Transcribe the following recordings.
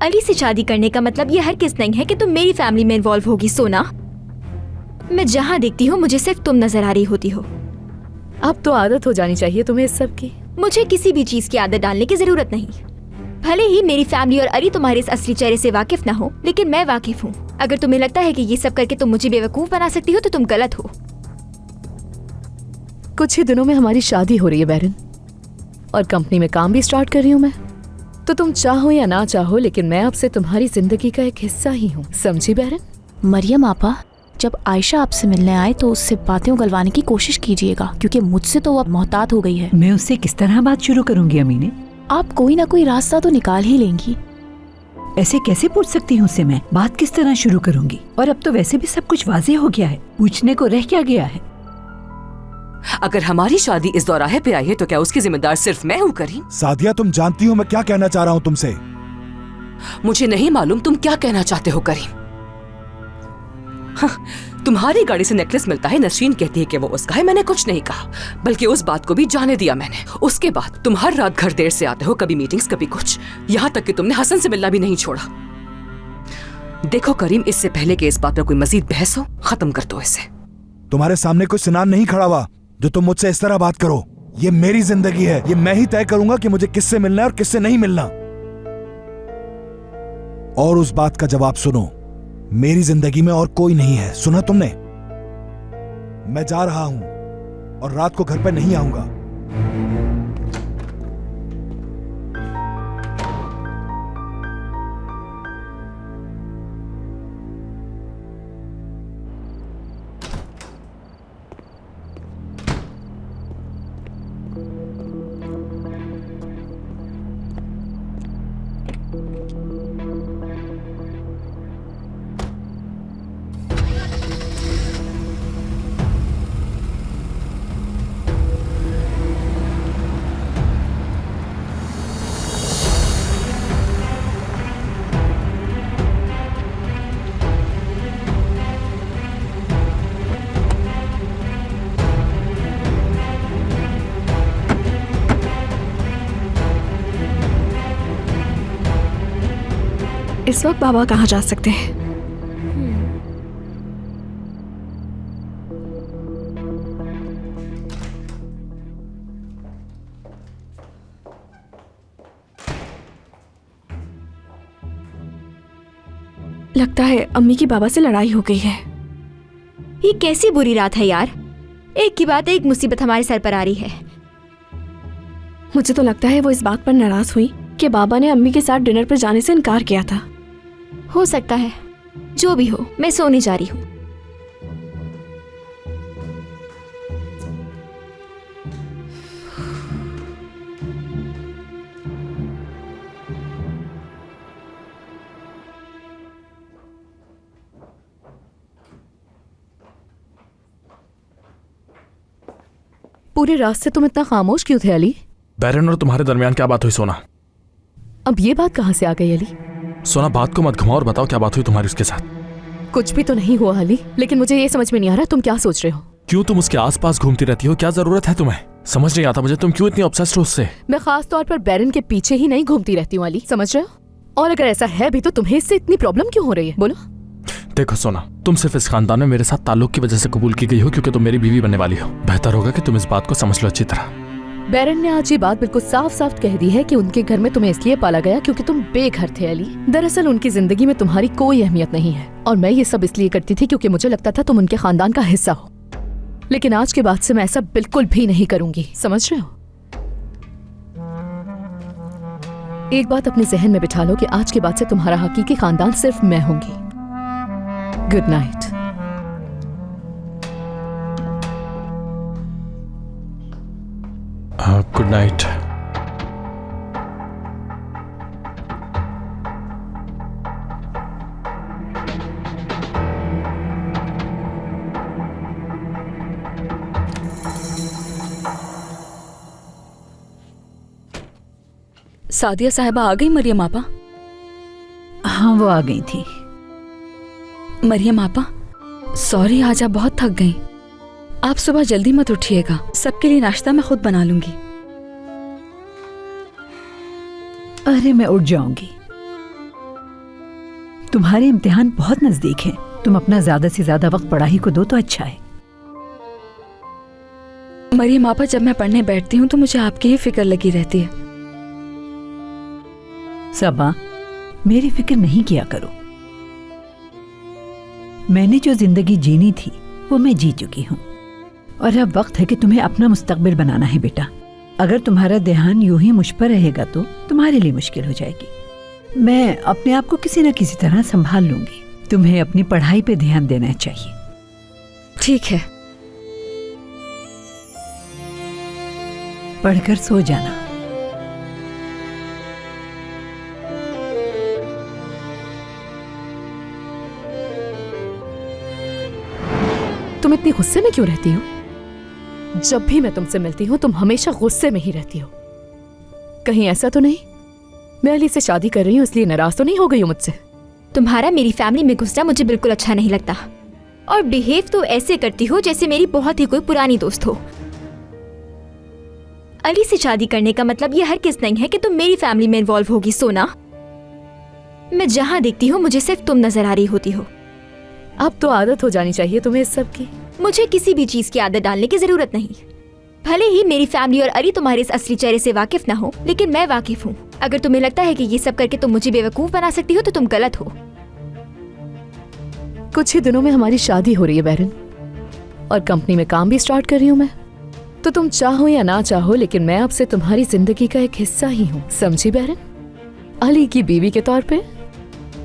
अली से शादी करने का मतलब ये हरगिज़ नहीं है कि तुम मेरी फैमिली में इन्वॉल्व होगी सोना। मैं जहाँ देखती हूँ मुझे सिर्फ तुम नजर आ रही होती हो। अब तो आदत हो जानी चाहिए तुम्हें इस सब की। मुझे किसी भी चीज की आदत डालने की जरूरत नहीं। भले ही मेरी फैमिली और अली तुम्हारे इस असली चेहरे से वाकिफ न हो, लेकिन मैं वाकिफ हूँ। अगर तुम्हें लगता है कि ये सब करके तुम मुझे बेवकूफ बना सकती हो तो तुम गलत हो। कुछ ही दिनों में हमारी शादी हो रही है बैरन, और कंपनी में काम भी स्टार्ट कर रही हूँ मैं। तो तुम चाहो या ना चाहो, लेकिन मैं अब से तुम्हारी जिंदगी का एक हिस्सा ही हूँ, समझी बैरन? मरियम आपा, जब आयशा आपसे मिलने आए तो उससे बातें उगलवाने की कोशिश कीजिएगा, क्योंकि मुझसे तो वो अब मोहतात हो गई है। मैं उससे किस तरह बात शुरू करूंगी अमीने? आप कोई ना कोई रास्ता तो निकाल ही लेंगी। ऐसे कैसे पूछ सकती हूँ उससे मैं? बात किस तरह शुरू करूंगी? और अब तो वैसे भी सब कुछ वाज़ेह हो गया है, पूछने को रह क्या गया है? अगर हमारी शादी इस दौराहे पे आई है तो क्या उसकी जिम्मेदार सिर्फ मैं हूँ करीम? सादिया, तुम जानती हो मैं क्या कहना चाह रहा हूँ तुमसे। मुझे नहीं मालूम तुम क्या कहना चाहते हो करीम। हाँ, तुम्हारी गाड़ी से नेकलेस मिलता है, नसरीन कहती है कि वो उसका है। मैंने कुछ नहीं कहा, बल्कि उस बात को भी जाने दिया मैंने। उसके बाद तुम हर रात घर देर से आते हो, कभी मीटिंग्स कभी कुछ, यहाँ तक कि तुमने हसन से मिलना भी नहीं छोड़ा। देखो करीम, इससे पहले कि इस बात पर कोई मजीद बहस हो, खत्म कर दो इसे। तुम्हारे सामने कोई सिनान नहीं खड़ा हुआ जो तुम मुझसे इस तरह बात करो। ये मेरी जिंदगी है, ये मैं ही तय करूंगा कि मुझे किससे मिलना है और किससे नहीं मिलना। और उस बात का जवाब सुनो, मेरी जिंदगी में और कोई नहीं है, सुना तुमने? मैं जा रहा हूं और रात को घर पर नहीं आऊंगा। इस वक्त बाबा कहाँ जा सकते हैं? लगता है अम्मी की बाबा से लड़ाई हो गई है। ये कैसी बुरी रात है यार। एक की बात एक मुसीबत हमारे सर पर आ रही है। मुझे तो लगता है वो इस बात पर नाराज हुई कि बाबा ने अम्मी के साथ डिनर पर जाने से इनकार किया था। हो सकता है, जो भी हो, मैं सोने जा रही हूँ। पूरे रास्ते तुम इतना खामोश क्यों थे अली? बैरन और तुम्हारे दरमियान क्या बात हुई सोना? अब ये बात कहाँ से आ गई अली? सोना, बात को मत घुमाओ और बताओ क्या बात हुई तुम्हारी उसके साथ। कुछ भी तो नहीं हुआ अली, लेकिन मुझे ये समझ में नहीं आ रहा तुम क्या सोच रहे हो। क्यों तुम उसके आसपास घूमती रहती हो? क्या जरूरत है तुम्हें? समझ नहीं आता मुझे, तुम क्यों इतनी ऑब्सेस्ड हो उससे? मैं खास तौर पर बैरन के पीछे ही नहीं घूमती रहती हूँ अली, समझ रहे हो? और अगर ऐसा है भी तो तुम्हें इससे इतनी प्रॉब्लम क्यों हो रही है, बोलो? देखो सोना, तुम सिर्फ इस खानदान में मेरे साथ ताल्लुक की वजह से कबूल की गई हो क्योंकि तुम मेरी बीवी बनने वाली हो। बेहतर होगा कि तुम इस बात को समझ लो अच्छी तरह। बैरन ने आज ये बात बिल्कुल साफ साफ कह दी है कि उनके घर में तुम्हें इसलिए पाला गया क्योंकि तुम बेघर थे अली। दरअसल उनकी जिंदगी में तुम्हारी कोई अहमियत नहीं है, और मैं ये सब इसलिए करती थी क्योंकि मुझे लगता था तुम उनके खानदान का हिस्सा हो। लेकिन आज के बाद से मैं ऐसा बिल्कुल भी नहीं करूंगी, समझ रहे हो? एक बात अपने जहन में बिठा लो कि आज के बाद से तुम्हारा हकीकी खानदान सिर्फ मैं होंगी। Good night. Good night. Sadia साहिबा आ गई मरियम आपा? हाँ, वो आ गई थी। मरियम आपा, सॉरी, आज आप बहुत थक गई। आप सुबह जल्दी मत उठिएगा, सबके लिए नाश्ता मैं खुद बना लूंगी। अरे मैं उठ जाऊंगी। तुम्हारे इम्तिहान बहुत नजदीक हैं। तुम अपना ज्यादा से ज्यादा वक्त पढ़ाई को दो तो अच्छा है। मरियम आपा, जब मैं पढ़ने बैठती हूँ तो मुझे आपकी ही फिक्र लगी रहती है। सबा, मेरी फिक्र नहीं किया करो। मैंने जो जिंदगी जीनी थी वो मैं जी चुकी हूँ और अब वक्त है कि तुम्हें अपना मुस्तकबिल बनाना है बेटा। अगर तुम्हारा ध्यान यूं ही मुझ पर रहेगा तो तुम्हारे लिए मुश्किल हो जाएगी। मैं अपने आप को किसी न किसी तरह संभाल लूंगी। तुम्हें अपनी पढ़ाई पे ध्यान देना चाहिए। ठीक है। पढ़कर सो जाना। तुम इतनी गुस्से में क्यों रहती हो? जब भी मैं तुमसे मिलती हूँ तुम हमेशा गुस्से में ही रहती हो। कहीं ऐसा तो नहीं मैं अली से शादी कर रही हूँ इसलिए नाराज तो नहीं हो गई हो मुझसे? तुम्हारा मेरी फैमिली में घुसना मुझे बिल्कुल अच्छा नहीं लगता और बिहेव तो ऐसे करती हो जैसे मेरी बहुत ही कोई पुरानी दोस्त हो। अली से शादी करने का मतलब ये हरगिज़ नहीं है कि तुम मेरी फैमिली में इन्वॉल्व होगी। सोना, मैं जहाँ देखती हूँ मुझे सिर्फ तुम नजर आ रही होती हो। अब तो आदत हो जानी चाहिए तुम्हें इस सब की। मुझे किसी भी चीज की आदत डालने की जरूरत नहीं। भले ही मेरी फैमिली और अली तुम्हारे इस असली चेहरे से वाकिफ ना हो, लेकिन मैं वाकिफ हूँ। अगर तुम्हें लगता है कि ये सब करके तुम मुझे बेवकूफ बना सकती हो तो तुम गलत हो। कुछ ही दिनों में हमारी शादी हो रही है बैरन, और कंपनी में काम भी स्टार्ट कर रही हूँ मैं। तो तुम चाहो या ना चाहो लेकिन मैं अब से तुम्हारी जिंदगी का एक हिस्सा ही हूँ, समझी बैरन? अली की बीवी के तौर पे।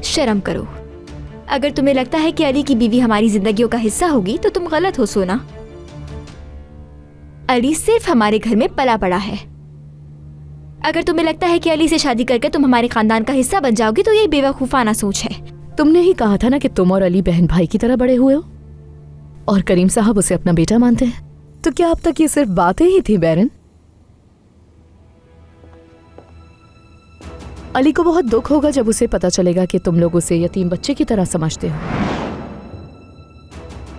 शर्म करो। अगर तुम्हें लगता है कि अली की बीवी हमारी जिंदगियों का हिस्सा होगी तो तुम गलत हो सोना। अली सिर्फ हमारे घर में पला पड़ा है। अगर तुम्हें लगता है कि अली से शादी करके तुम हमारे खानदान का हिस्सा बन जाओगी तो ये बेवकूफाना सोच है। तुमने ही कहा था ना कि तुम और अली बहन भाई की तरह बड़े हुए हो और करीम साहब उसे अपना बेटा मानते हैं। तो क्या अब तक ये सिर्फ बातें ही थी बैरन? अली को बहुत दुख होगा जब उसे पता चलेगा कि तुम लोग उसे यतीम बच्चे की तरह समझते हो।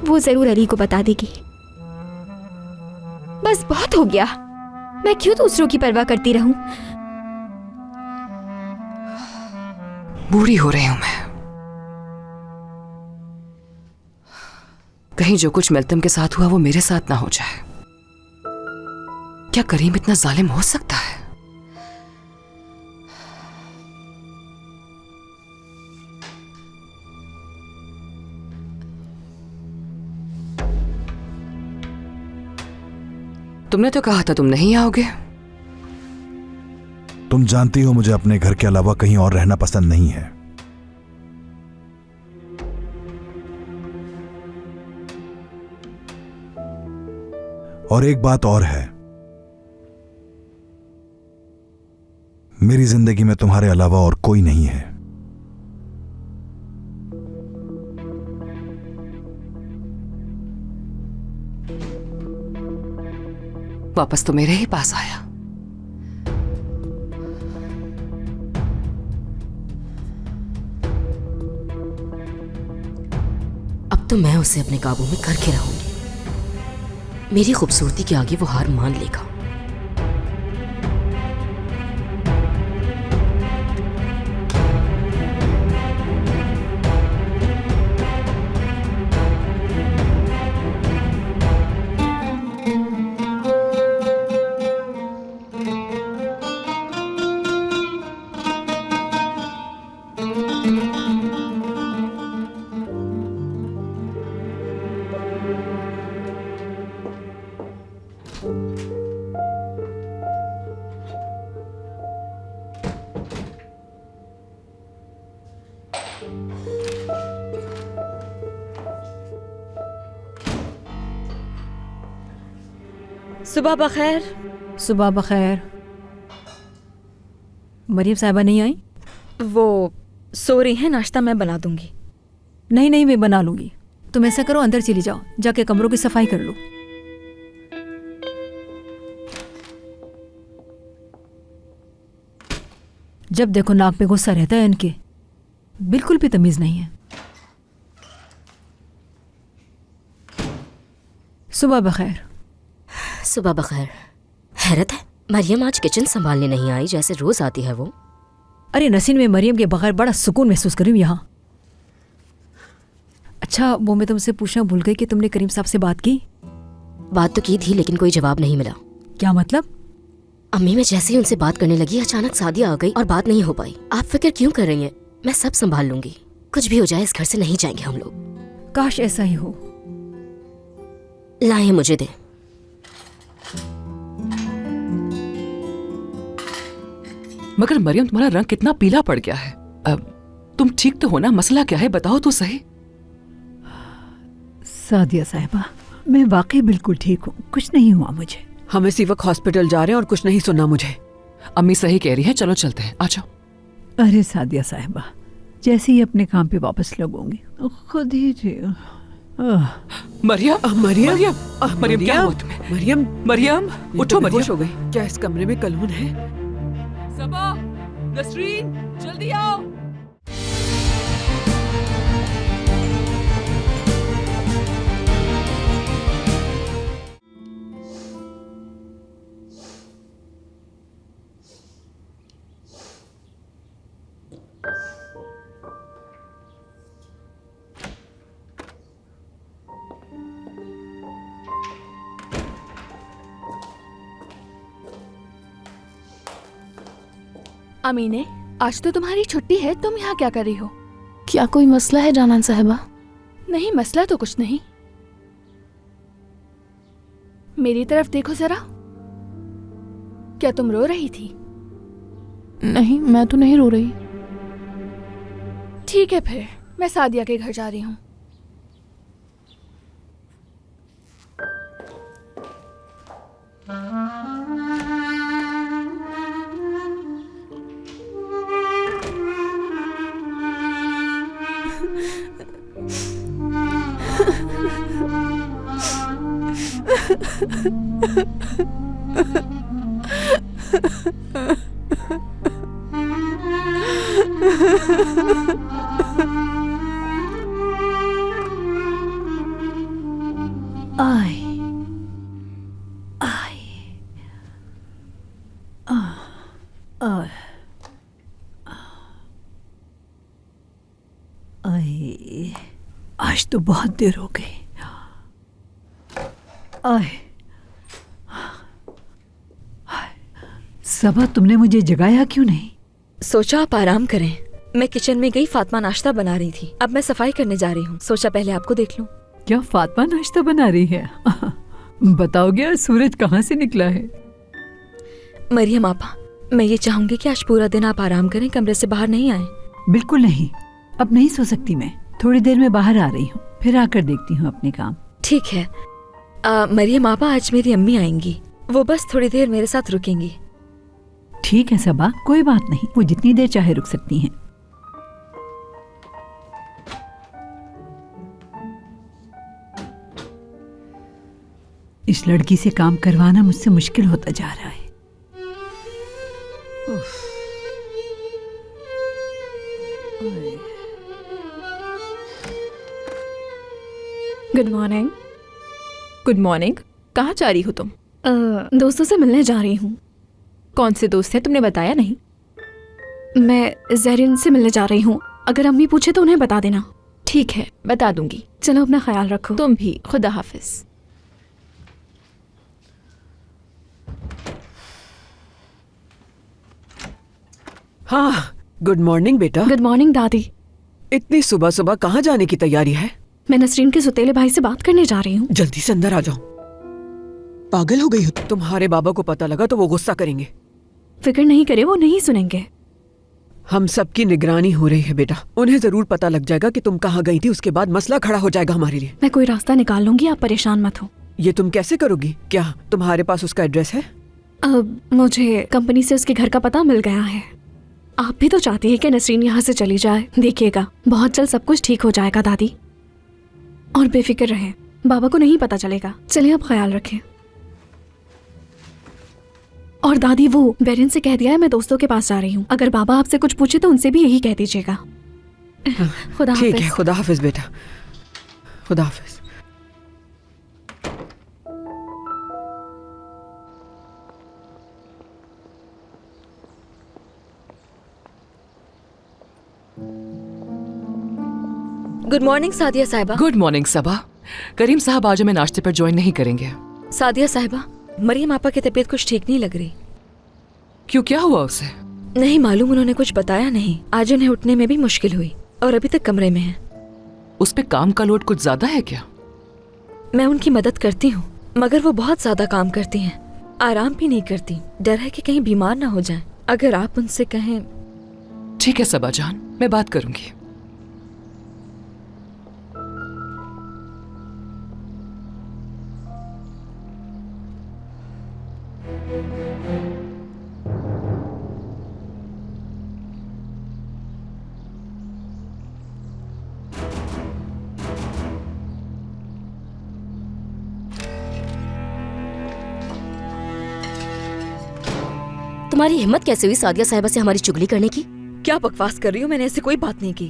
वो जरूर अली को बता देगी। बस बहुत हो गया। मैं क्यों दूसरों की परवाह करती रहूं? बूढ़ी हो रही हूं मैं। कहीं जो कुछ मिल्तम के साथ हुआ वो मेरे साथ ना हो जाए। क्या करीम इतना जालिम हो सकता है? तुमने तो कहा था तुम नहीं आओगे। तुम जानती हो मुझे अपने घर के अलावा कहीं और रहना पसंद नहीं है। और एक बात और है, मेरी जिंदगी में तुम्हारे अलावा और कोई नहीं है। वापस तो मेरे ही पास आया। अब तो मैं उसे अपने काबू में करके रहूंगी। मेरी खूबसूरती के आगे वो हार मान लेगा। सुबह बखैर। सुबह बखैर। मरियम साहिबा नहीं आई? वो सो रही हैं, नाश्ता मैं बना दूंगी। नहीं नहीं, मैं बना लूंगी। तुम ऐसा करो, अंदर चली जाओ, जाके कमरों की सफाई कर लो। जब देखो नाक पे गुस्सा रहता है इनके, बिल्कुल भी तमीज नहीं है। सुबह बखैर। सुबह बखैर। हैरत है, मरियम आज किचन संभालने नहीं आई जैसे रोज आती है वो। अरे नसीन, में मरियम के बगैर बड़ा सुकून महसूस कर रही हूँ यहाँ। अच्छा, वो मैं तुमसे पूछना भूल गई कि तुमने करीम साहब से बात की? बात तो की थी लेकिन कोई जवाब नहीं मिला। क्या मतलब? अम्मी, मैं जैसे ही उनसे बात करने लगी अचानक सादिया आ गई और बात नहीं हो पाई। आप फिक्र क्यों कर रही हैं? मैं सब संभाल लूंगी। कुछ भी हो जाए इस घर से नहीं जाएंगे हम लोग। काश ऐसा ही हो। लाएं मुझे दे। मगर मरियम, तुम्हारा रंग कितना पीला पड़ गया है। अब तुम ठीक तो हो ना? मसला क्या है, बताओ तो सही। सादिया साहिबा, मैं वाकई बिल्कुल ठीक हूँ, कुछ नहीं हुआ मुझे। हम इसी वक्त हॉस्पिटल जा रहे हैं और कुछ नहीं सुना मुझे। अम्मी सही कह रही है, चलो चलते हैं, आ जाओ। अरे सादिया साहिबा, जैसे ही अपने काम पे वापस लगूंगी खुद ही मरियम, मरियम, मरियम, क्या हुआ तुम्हें? मरियम, मरियम, उठो मरियम। हो गई क्या? इस कमरे में कलून है? सबा, नसरीन, जल्दी आओ। अमीने, आज तो तुम्हारी छुट्टी है, तुम यहाँ क्या कर रही हो? क्या कोई मसला है जानान साहिबा? नहीं, मसला तो कुछ नहीं। मेरी तरफ देखो जरा। क्या तुम रो रही थी? नहीं, मैं तो नहीं रो रही। ठीक है, फिर मैं सादिया के घर जा रही हूँ। आए आए आए, आज तो बहुत देर हो गई। आए सबा, तुमने मुझे जगाया क्यों नहीं? सोचा आप आराम करें। मैं किचन में गई, फातिमा नाश्ता बना रही थी। अब मैं सफाई करने जा रही हूँ, सोचा पहले आपको देख लूं। क्या फातिमा नाश्ता बना रही है? बताओगे आज सूरज कहाँ से निकला है? मरियम आपा, मैं ये चाहूंगी कि आज पूरा दिन आप आराम करें, कमरे से बाहर नहीं आए। बिल्कुल नहीं, अब नहीं सो सकती मैं। थोड़ी देर में बाहर आ रही हूँ, फिर आकर देखती हूँ अपने काम। ठीक है। मरियम आपा, आज मेरी अम्मी आएंगी, वो बस थोड़ी देर मेरे साथ रुकेंगी। ठीक है सबा, कोई बात नहीं, वो जितनी देर चाहे रुक सकती हैं। इस लड़की से काम करवाना मुझसे मुश्किल होता जा रहा है। Good morning. Good morning. कहाँ जा रही हो तुम? दोस्तों से मिलने जा रही हूँ। कौन से दोस्त हैं, तुमने बताया नहीं? मैं ज़हरीन से मिलने जा रही हूँ, अगर अम्मी पूछे तो उन्हें बता देना। ठीक है, बता दूंगी। चलो, अपना ख्याल रखो। तुम भी। खुदा हाफिज। हाँ, गुड मॉर्निंग बेटा। गुड मॉर्निंग दादी। इतनी सुबह सुबह कहाँ जाने की तैयारी है? मैं नसरीन के सुतेले भाई से बात करने जा रही हूँ। जल्दी से अंदर आ जाओ। पागल हो गई हो? तुम्हारे बाबा को पता लगा तो वो गुस्सा करेंगे। फिक्र नहीं करे, वो नहीं सुनेंगे। हम सबकी निगरानी हो रही है बेटा, उन्हें जरूर पता लग जाएगा कि तुम कहाँ गई थी, उसके बाद मसला खड़ा हो जाएगा हमारे लिए। मैं कोई रास्ता निकाल लूंगी, आप परेशान मत हो। ये तुम कैसे करोगी? क्या तुम्हारे पास उसका एड्रेस है? अब मुझे कंपनी से उसके घर का पता मिल गया है। आप भी तो चाहती हैं कि नसरीन यहाँ से चली जाए। देखिएगा, बहुत जल्द सब कुछ ठीक हो जाएगा दादी, और बेफिक्र रहे, बाबा को नहीं पता चलेगा। चलिए, आप ख्याल रखें। और दादी, वो बेरिन से कह दिया है मैं दोस्तों के पास जा रही हूँ। अगर बाबा आपसे कुछ पूछे तो उनसे भी यही कह दीजिएगा। खुदा हाफिज। ठीक है, खुदा हाफिज बेटा, खुदा हाफिज। गुड मॉर्निंग सादिया साहिबा। गुड मॉर्निंग सबा। करीम साहब आज हमें नाश्ते पर ज्वाइन नहीं करेंगे। सादिया साहिबा, मरियम आपा की तबीयत कुछ ठीक नहीं लग रही। क्यों, क्या हुआ उसे? नहीं मालूम, उन्होंने कुछ बताया नहीं। आज उन्हें उठने में भी मुश्किल हुई और अभी तक कमरे में है। उस पे काम का लोड कुछ ज्यादा है क्या? मैं उनकी मदद करती हूँ मगर वो बहुत ज्यादा काम करती हैं, आराम भी नहीं करती। डर है कि कहीं बीमार ना हो जाएं। अगर आप उनसे कहें। ठीक है सबा जान, मैं बात करूंगी। तुम्हारी हिम्मत कैसे हुई सादिया साहिबा से हमारी चुगली करने की? क्या बकवास कर रही हो, मैंने ऐसी कोई बात नहीं की।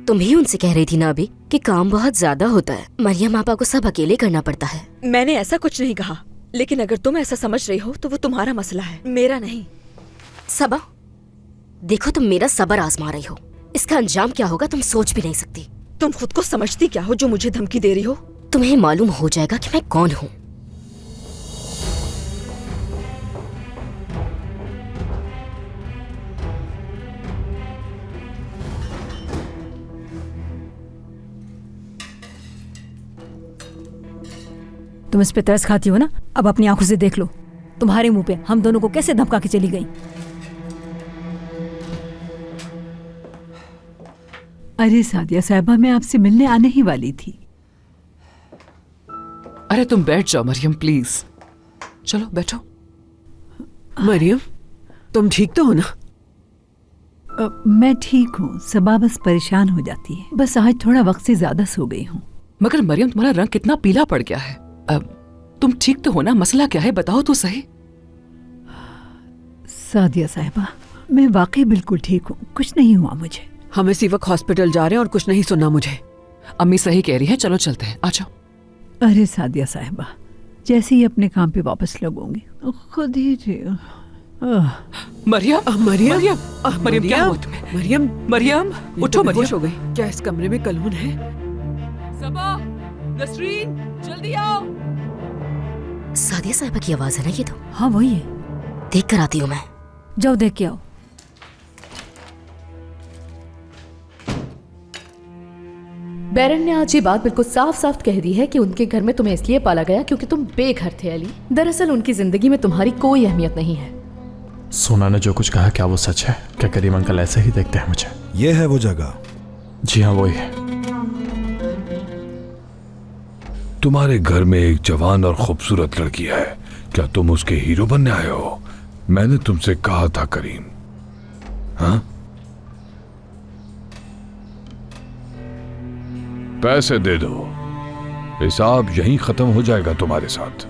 तुम ही उनसे कह रही थी ना अभी कि काम बहुत ज्यादा होता है, मरियम आपा को सब अकेले करना पड़ता है। मैंने ऐसा कुछ नहीं कहा, लेकिन अगर तुम ऐसा समझ रही हो तो वो तुम्हारा मसला है, मेरा नहीं। सबा देखो, तुम मेरा सब्र आजमा रही हो, इसका अंजाम क्या होगा तुम सोच भी नहीं सकती। तुम खुद को समझती क्या हो जो मुझे धमकी दे रही हो? तुम्हें मालूम हो जाएगा कि मैं कौन हूँ। तुम इस पे तरस खाती हो ना, अब अपनी आंखों से देख लो। तुम्हारे मुंह पे हम दोनों को कैसे धमका के चली गई। अरे सादिया साहिबा, मैं आपसे मिलने आने ही वाली थी। अरे तुम बैठ जाओ मरियम प्लीज। चलो बैठो। मरियम, तुम ठीक तो हो ना? मैं ठीक हूँ, सबा बस परेशान हो जाती है। बस आज थोड़ा वक्त से ज्यादा सो गई हूँ। मगर मरियम तुम्हारा रंग कितना पीला पड़ गया है। अब तुम ठीक तो हो ना? मसला क्या है बताओ तो सही। सादिया साहिबा, मैं वाकई बिल्कुल ठीक हूँ, कुछ नहीं हुआ मुझे। हम इसी वक्त हॉस्पिटल जा रहे हैं और कुछ नहीं सुना मुझे। अम्मी सही कह रही है, चलो चलते हैं, आ जाओ। अरे सादिया साहिबा, जैसे ही अपने काम पे वापस लगूंगी खुद ही मरियम मरियम मरियम क्या हुआ तुम्हें? मरियम, मरियम उठो। मरियम हो गई क्या? इस कमरे में कलून है? सबा, नसरीन जल्दी आओ। सादिया साहिबा की आवाज है ना ये तो? हाँ वही है। देख कर आती हूँ मैं। जाओ देख के आओ। बैरन ने आज ये बात बिल्कुल साफ साफ कह दी है कि उनके घर में तुम्हें इसलिए पाला गया क्योंकि तुम बेघर थे अली। दरअसल उनकी जिंदगी में तुम्हारी कोई अहमियत नहीं है। सोना ने जो कुछ कहा क्या वो सच है? क्या करीम अंकल ऐसे ही देखते हैं मुझे? ये है वो जगह? जी हाँ वही है। तुम्हारे घर में एक जवान और खूबसूरत लड़की है, क्या तुम उसके हीरो बनने आए हो? मैंने तुमसे कहा था करीम। हाँ, पैसे दे दो, हिसाब यहीं खत्म हो जाएगा तुम्हारे साथ।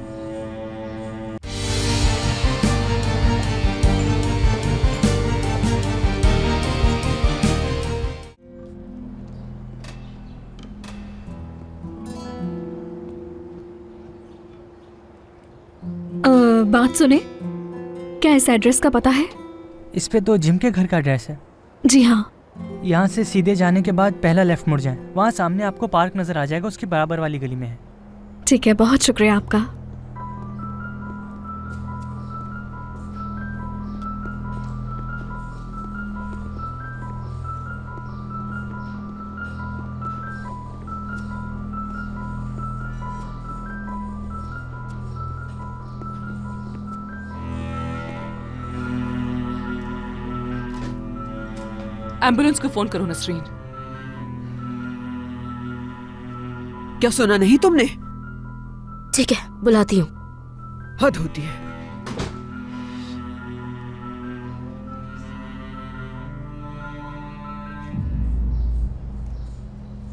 बात सुने, क्या इस एड्रेस का पता है? इस पे तो जिम के घर का एड्रेस है। जी हाँ। यहाँ से सीधे जाने के बाद पहला लेफ्ट मुड़ जाएं, वहाँ सामने आपको पार्क नजर आ जाएगा, उसके बराबर वाली गली में है। ठीक है, बहुत शुक्रिया आपका। एम्बुलेंस को फोन करो नसरीन। क्या सुना नहीं तुमने? ठीक है, बुलाती हूँ। हद होती है।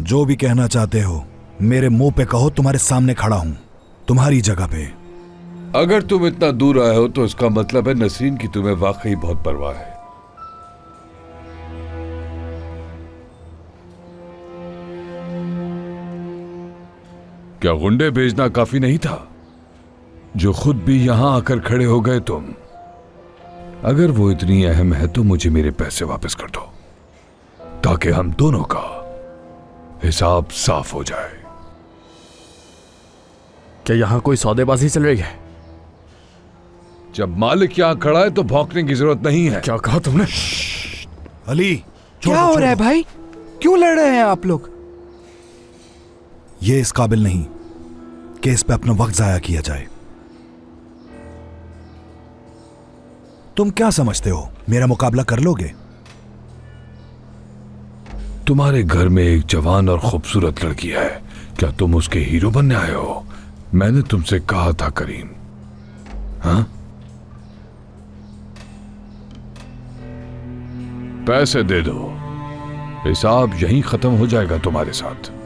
जो भी कहना चाहते हो मेरे मुंह पे कहो, तुम्हारे सामने खड़ा हूं, तुम्हारी जगह पे। अगर तुम इतना दूर आए हो तो इसका मतलब है नसरीन की तुम्हें वाकई बहुत परवाह है। क्या गुंडे भेजना काफी नहीं था, जो खुद भी यहां आकर खड़े हो गए तुम? अगर वो इतनी अहम है तो मुझे मेरे पैसे वापस कर दो, ताकि हम दोनों का हिसाब साफ हो जाए। क्या यहाँ कोई सौदेबाजी चल रही है? जब मालिक यहाँ खड़ा है तो भौंकने की जरूरत नहीं है। क्या कहा तुमने? अली, क्या हो रहा है भाई? क्यों लड़ रहे हैं आप लोग? ये इस काबिल नहीं कि इस पे अपना वक्त जाया किया जाए। तुम क्या समझते हो, मेरा मुकाबला कर लोगे? तुम्हारे घर में एक जवान और खूबसूरत लड़की है, क्या तुम उसके हीरो बनने आए हो? मैंने तुमसे कहा था करीम। हाँ, पैसे दे दो, हिसाब यहीं खत्म हो जाएगा तुम्हारे साथ।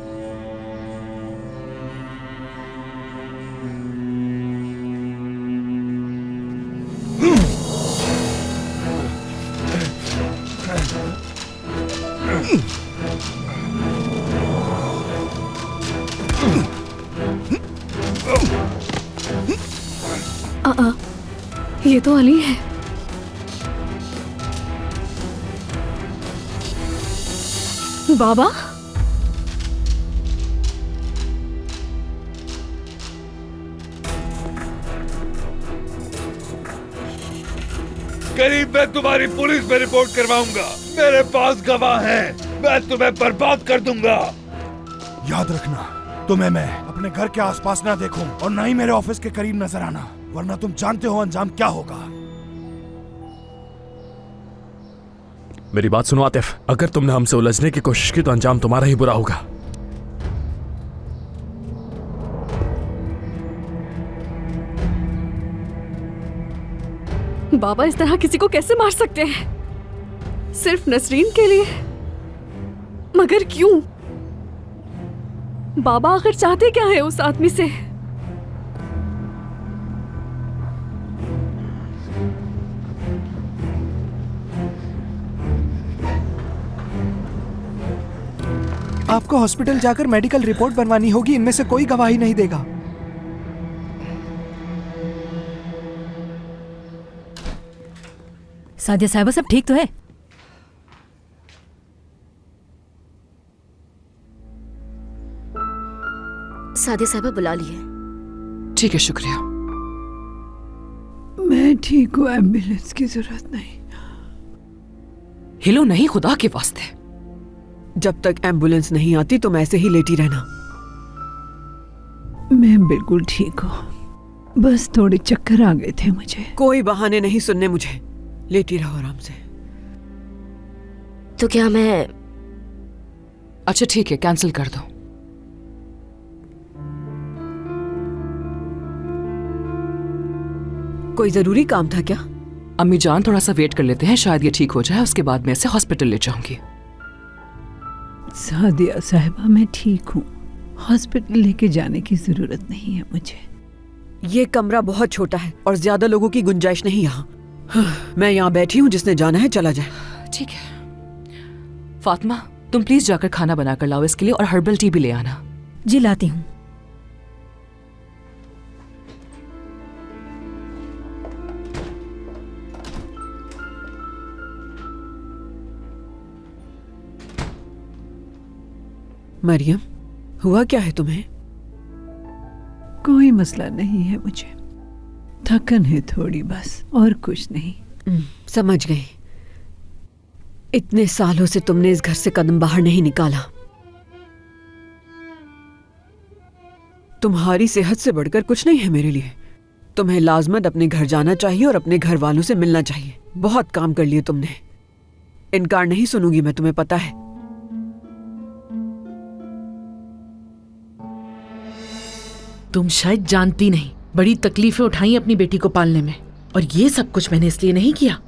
ये तो अली है। बाबा, करीब मैं तुम्हारी पुलिस में रिपोर्ट करवाऊंगा। मेरे पास गवाह हैं, मैं तुम्हें बर्बाद कर दूंगा। याद रखना, तुम्हें मैं अपने घर के आसपास ना देखूं और ना ही मेरे ऑफिस के करीब नजर आना, वरना तुम जानते हो अंजाम क्या होगा। मेरी बात सुनो आतिफ, अगर तुमने हमसे उलझने की कोशिश की तो अंजाम तुम्हारा ही बुरा होगा। बाबा इस तरह किसी को कैसे मार सकते हैं? सिर्फ नसरीन के लिए? मगर क्यों? बाबा आखिर चाहते क्या है उस आदमी से? आपको हॉस्पिटल जाकर मेडिकल रिपोर्ट बनवानी होगी, इनमें से कोई गवाही नहीं देगा। सादिया साहिबा, सब ठीक तो है? सादिया साहिबा बुला लिए। ठीक है, शुक्रिया। मैं ठीक हूँ, एम्बुलेंस की जरूरत नहीं। हिलो नहीं, खुदा के वास्ते। जब तक एम्बुलेंस नहीं आती तुम ऐसे ही लेटी रहना। मैं बिल्कुल ठीक हूँ, बस थोड़े चक्कर आ गए थे मुझे। कोई बहाने नहीं सुनने मुझे, लेटी रहो आराम से। तो क्या मैं... अच्छा ठीक है, कैंसिल कर दो। कोई जरूरी काम था क्या? अम्मी जान, थोड़ा सा वेट कर लेते हैं, शायद ये ठीक हो जाए, उसके बाद मैं इसे हॉस्पिटल ले जाऊंगी। सादिया साहिबा, मैं ठीक हूँ, हॉस्पिटल लेके जाने की जरूरत नहीं है मुझे। ये कमरा बहुत छोटा है और ज्यादा लोगों की गुंजाइश नहीं यहाँ। मैं यहाँ बैठी हूँ, जिसने जाना है चला जाए। ठीक है फातिमा, तुम प्लीज जाकर खाना बनाकर लाओ इसके लिए, और हर्बल टी भी ले आना। जी लाती हूँ। मरियम, हुआ क्या है तुम्हें? कोई मसला नहीं है मुझे, थकन है थोड़ी बस, और कुछ नहीं। समझ गई। इतने सालों से तुमने इस घर से कदम बाहर नहीं निकाला। तुम्हारी सेहत से बढ़कर कुछ नहीं है मेरे लिए। तुम्हें लाजमत अपने घर जाना चाहिए और अपने घर वालों से मिलना चाहिए। बहुत काम कर लिए तुमने, इनकार नहीं सुनूंगी मैं, तुम्हें पता है। तुम शायद जानती नहीं, बड़ी तकलीफें उठाई अपनी बेटी को पालने में, और ये सब कुछ मैंने इसलिए नहीं किया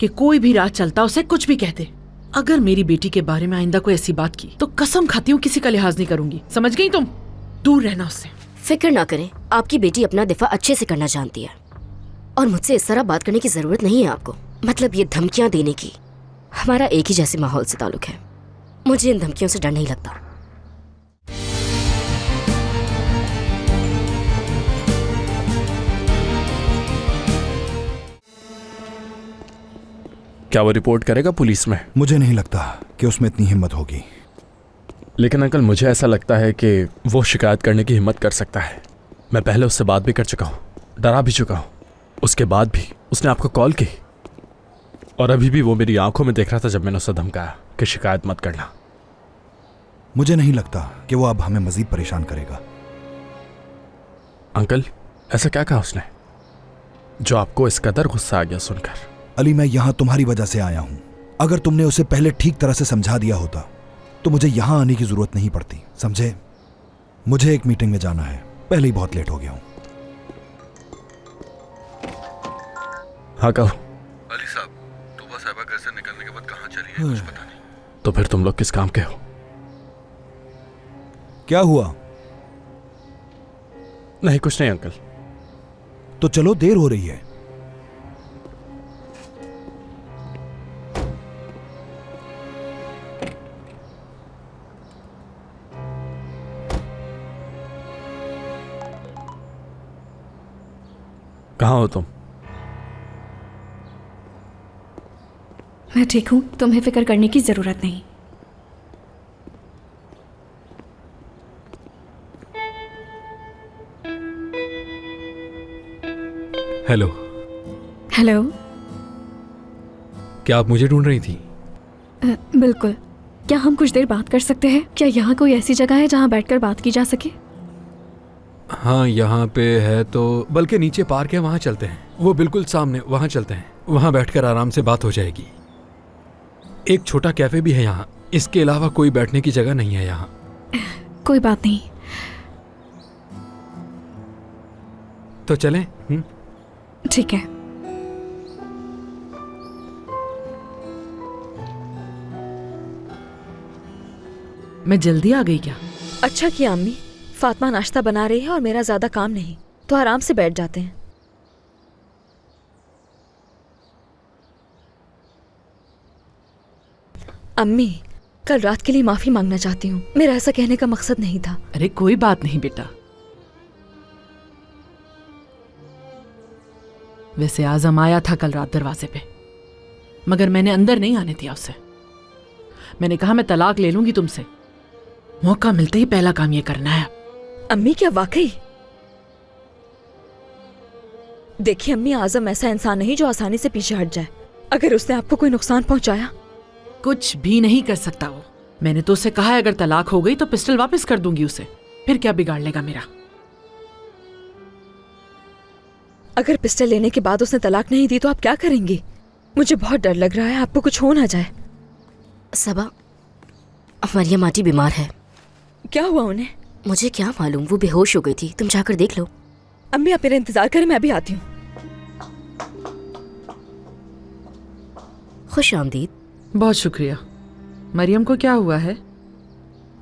कि कोई भी राह चलता उसे कुछ भी कह दे। अगर मेरी बेटी के बारे में आइंदा कोई ऐसी बात की तो कसम खाती हूँ किसी का लिहाज नहीं करूंगी, समझ गई तुम? दूर रहना उससे। फिक्र ना करें, आपकी बेटी अपना दिफा अच्छे से करना जानती है, और मुझसे इस तरह बात करने की जरूरत नहीं है आपको। मतलब ये धमकियां देने की, हमारा एक ही जैसे माहौल से ताल्लुक है। मुझे इन धमकियों से डर नहीं लगता। क्या वो रिपोर्ट करेगा पुलिस में? मुझे नहीं लगता कि उसमें इतनी हिम्मत होगी। लेकिन अंकल मुझे ऐसा लगता है कि वो शिकायत करने की हिम्मत कर सकता है। मैं पहले उससे बात भी कर चुका हूँ, डरा भी चुका हूँ। उसके बाद भी उसने आपको कॉल की और अभी भी वो मेरी आंखों में देख रहा था जब मैंने उसे धमकाया कि शिकायत मत करना। मुझे नहीं लगता कि वो अब हमें मजीद परेशान करेगा। अंकल ऐसा क्या कहा उसने जो आपको इस कदर गुस्सा आ गया सुनकर? अली, मैं यहां तुम्हारी वजह से आया हूं। अगर तुमने उसे पहले ठीक तरह से समझा दिया होता तो मुझे यहां आने की जरूरत नहीं पड़ती, समझे? मुझे एक मीटिंग में जाना है, पहले ही बहुत लेट हो गया हूं। हाँ कहो। अली साहब, तोबा साहिबा घर से निकलने के बाद कहाँ चली है कुछ पता नहीं। तो फिर तुम लोग किस काम के हो? क्या हुआ? नहीं कुछ नहीं अंकल। तो चलो, देर हो रही है। कहाँ हो तुम? मैं ठीक हूँ, तुम्हें फिक्र करने की जरूरत नहीं। हेलो। हेलो। क्या आप मुझे ढूंढ रही थी? बिल्कुल। क्या हम कुछ देर बात कर सकते हैं? क्या यहाँ कोई ऐसी जगह है जहाँ बैठकर बात की जा सके? हाँ यहाँ पे है, तो बल्कि नीचे पार्क है, वहाँ चलते हैं। वो बिल्कुल सामने, वहाँ चलते हैं। वहाँ बैठकर आराम से बात हो जाएगी। एक छोटा कैफे भी है यहाँ, इसके अलावा कोई बैठने की जगह नहीं है यहाँ। कोई बात नहीं। तो चलें? ठीक है। मैं जल्दी आ गई क्या? अच्छा किया अम्मी, फातिमा नाश्ता बना रही है और मेरा ज्यादा काम नहीं, तो आराम से बैठ जाते हैं। अम्मी, कल रात के लिए माफी मांगना चाहती हूँ। मेरा ऐसा कहने का मकसद नहीं था। अरे कोई बात नहीं बेटा। वैसे आजम आया था कल रात दरवाजे पे, मगर मैंने अंदर नहीं आने दिया उसे। मैंने कहा मैं तलाक ले लूंगी तुमसे। मौका मिलते ही पहला काम ये करना है। अम्मी क्या वाकई? देखिए अम्मी, आजम ऐसा इंसान नहीं जो आसानी से पीछे हट जाए। अगर उसने आपको कोई नुकसान पहुंचाया, कुछ भी नहीं कर सकता वो। मैंने तो उसे कहा है अगर तलाक हो गई तो पिस्टल वापस कर दूंगी उसे। फिर क्या बिगाड़ लेगा मेरा? अगर पिस्टल लेने के बाद उसने तलाक नहीं दी तो आप क्या करेंगी? मुझे बहुत डर लग रहा है आपको कुछ हो ना जाए। सबा, मरियम आंटी बीमार है। क्या हुआ उन्हें? मुझे क्या मालूम, वो बेहोश हो गई थी। तुम जाकर देख लो। अम्मी आप मेरा इंतजार करें, मैं भी आती हूँ। खुश आमदीद। बहुत शुक्रिया। मरियम को क्या हुआ है?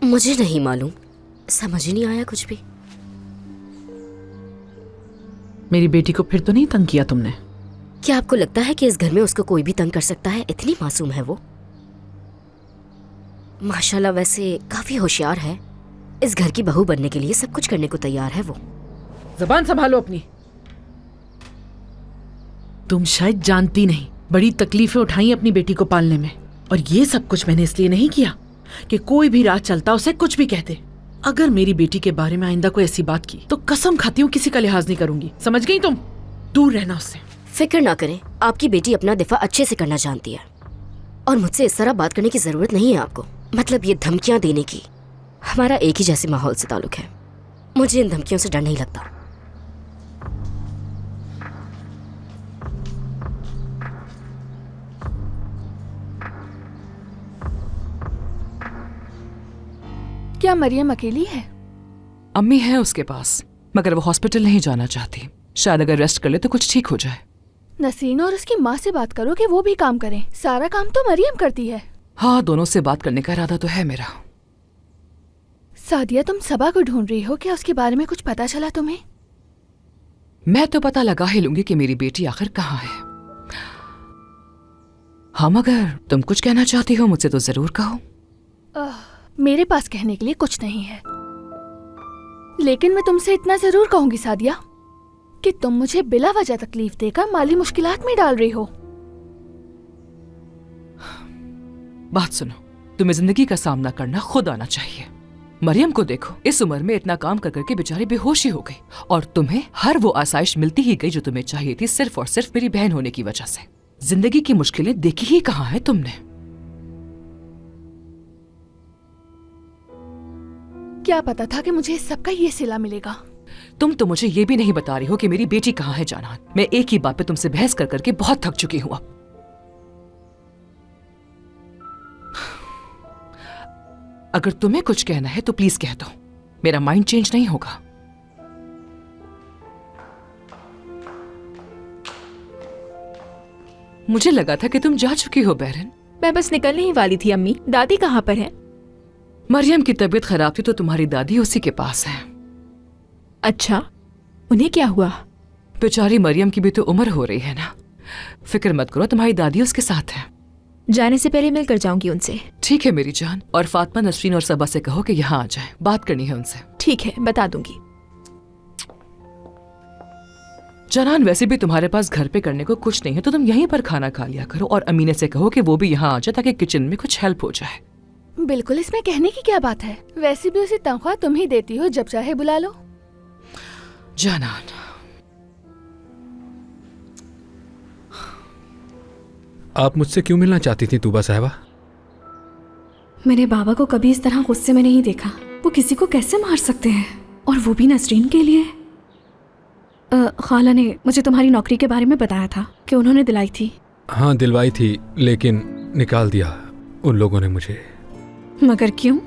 मुझे नहीं मालूम, समझ ही नहीं आया कुछ भी। मेरी बेटी को फिर तो नहीं तंग किया तुमने? क्या आपको लगता है कि इस घर में उसको कोई भी तंग कर सकता है? इतनी मासूम है वो। माशाल्लाह, वैसे काफी होशियार है। इस घर की बहू बनने के लिए सब कुछ करने को तैयार है वो। जबान संभालो अपनी। तुम शायद जानती नहीं, बड़ी तकलीफें उठाई अपनी बेटी को पालने में, और ये सब कुछ मैंने इसलिए नहीं किया कि कोई भी राह चलता उसे कुछ भी कहते। अगर मेरी बेटी के बारे में आइंदा कोई ऐसी बात की तो कसम खाती हूँ किसी का लिहाज नहीं करूंगी। समझ गई तुम? दूर रहना उससे। फिक्र ना करें, आपकी बेटी अपना दिफा अच्छे से करना जानती है, और मुझसे इस तरह बात करने की जरूरत नहीं है आपको। मतलब ये धमकियां देने की। हमारा एक ही जैसे माहौल से ताल्लुक है। मुझे इन धमकियों से डर नहीं लगता। क्या मरियम अकेली है? अम्मी है उसके पास, मगर वो हॉस्पिटल नहीं जाना चाहती। शायद अगर रेस्ट कर ले तो कुछ ठीक हो जाए। नसीन और उसकी माँ से बात करो कि वो भी काम करें। सारा काम तो मरियम करती है। हाँ, दोनों से बात करने का इरादा तो है मेरा। सादिया, तुम सबा को ढूंढ रही हो क्या? उसके बारे में कुछ पता चला तुम्हें? मैं तो पता लगा ही लूंगी कि मेरी बेटी आखिर कहाँ है। हाँ, मगर तुम कुछ कहना चाहती हो मुझसे तो जरूर कहो। मेरे पास कहने के लिए कुछ नहीं है, लेकिन मैं तुमसे इतना जरूर कहूंगी सादिया कि तुम मुझे बिला वजह तकलीफ देकर माली मुश्किलात में डाल रही हो। बात सुनो, तुम्हें जिंदगी का सामना करना खुद आना चाहिए। मरियम को देखो, इस उम्र में इतना काम कर करके बेचारी बेहोशी हो गई, और तुम्हें हर वो आसाइश मिलती ही गई जो तुम्हें चाहिए थी, सिर्फ और सिर्फ मेरी बहन होने की वजह से। जिंदगी की मुश्किलें देखी ही कहाँ है तुमने? क्या पता था कि मुझे इस सब का ये सिला मिलेगा। तुम तो मुझे ये भी नहीं बता रही हो कि मेरी बेटी कहाँ है जानान। मैं एक ही बात पे तुमसे बहस कर करके बहुत थक चुकी हूं अब। अगर तुम्हें कुछ कहना है तो प्लीज कह दो, मेरा माइंड चेंज नहीं होगा। मुझे लगा था कि तुम जा चुकी हो बैरन। मैं बस निकलने ही वाली थी। अम्मी, दादी कहाँ पर है? मरियम की तबीयत खराब थी तो तुम्हारी दादी उसी के पास है। अच्छा, उन्हें क्या हुआ? बेचारी मरियम की भी तो उम्र हो रही है ना। फिक्र मत करो, तुम्हारी दादी उसके साथ है। जाने से पहले मिलकर जाऊंगी उनसे। ठीक है मेरी जान, और फातिमा, नसरीन और सबा से कहो कि यहाँ आ जाए, बात करनी है उनसे। ठीक है, बता दूंगी। जानान, वैसे भी तुम्हारे पास घर पे करने को कुछ नहीं है तो तुम यहीं पर खाना खा लिया करो, और अमीने से कहो कि वो भी यहाँ आ जाए ताकि किचन में कुछ हेल्प हो जाए। बिल्कुल, इसमें कहने की क्या बात है? वैसे भी उसी तनख्वाह तुम ही देती हो, जब चाहे बुला लो। जानान, आप मुझसे क्यों मिलना चाहती थी तूबा साहिबा? मेरे बाबा को कभी इस तरह गुस्से में नहीं देखा। वो किसी को कैसे मार सकते हैं, और वो भी नसरीन के लिए। खाला ने मुझे तुम्हारी नौकरी के बारे में बताया था कि उन्होंने दिलाई थी। हाँ, दिलवाई थी, लेकिन निकाल दिया उन लोगों ने मुझे। मगर क्यों?